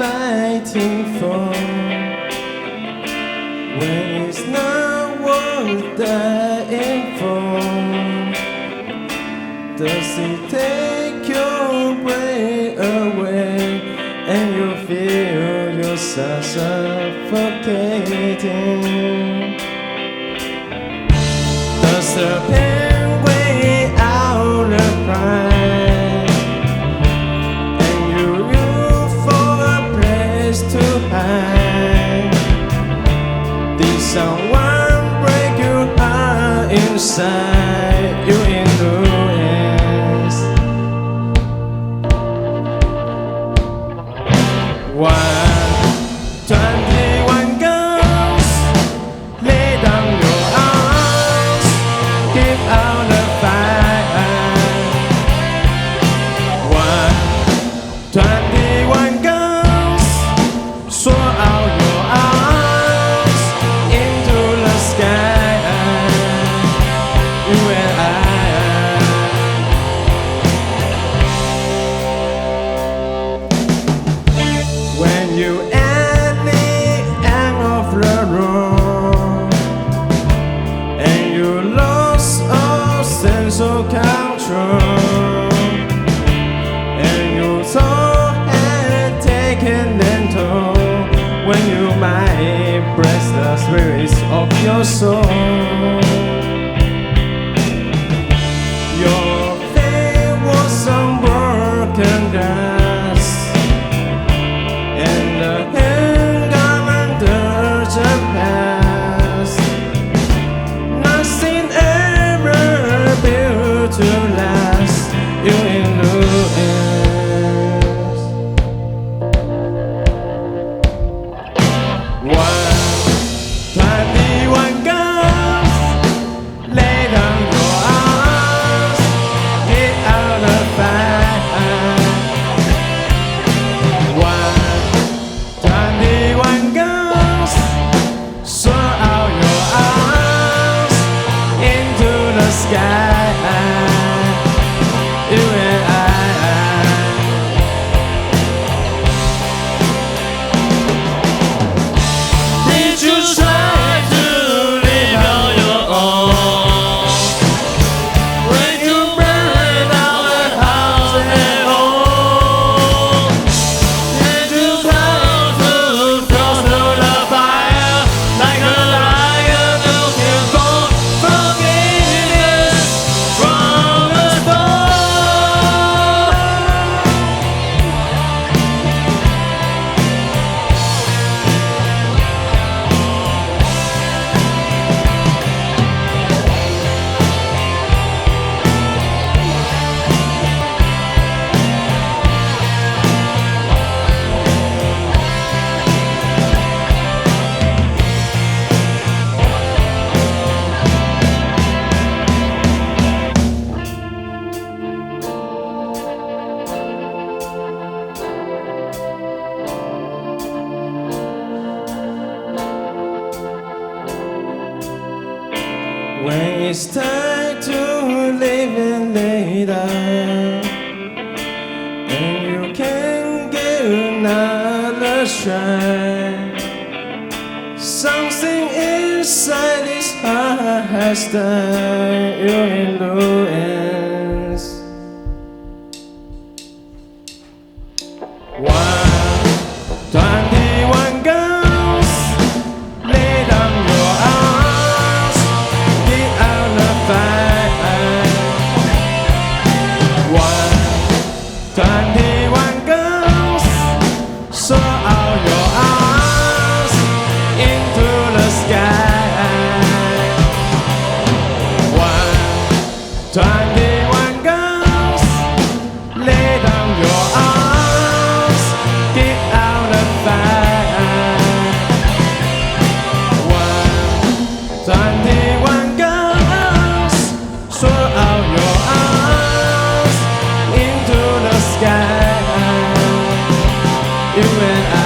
fighting for when it's not worth dying for? Does it take your breath away and you feel yourself suffocating? Does the pain weigh out the pride and you look for a place to hide? Did someone break your heart inside you in ruins? Why 21 guns, lay down your arms, give out the fire. Why 21 guns, soar out your arms into the sky. You and I. When you at the end of the road and you lost all sense of control and your soul had taken and toll, when you might break the spirits of your soul. Your faith was some broken glass and the handgun does the past. Nothing ever built to last. You in ruins. Why 21 guns, lay down your arms, get out the fire. Why 21 guns, soar out your arms into the sky. You and I. Did you try to live on your own when you burned down the house at home? Did you try to cross through the fire like a lion looking for forgiveness from the storm? When it's time to live and lay down and you can't get another try, something inside this heart has done you in ruins. Why 21 guns, lay down your arms, get out the fire. Why 21 guns, soar out your arms into the sky. Why 21 guns, lay down your arms, get out the fire. Why 21 guns, soar out your arms into the sky. You and I.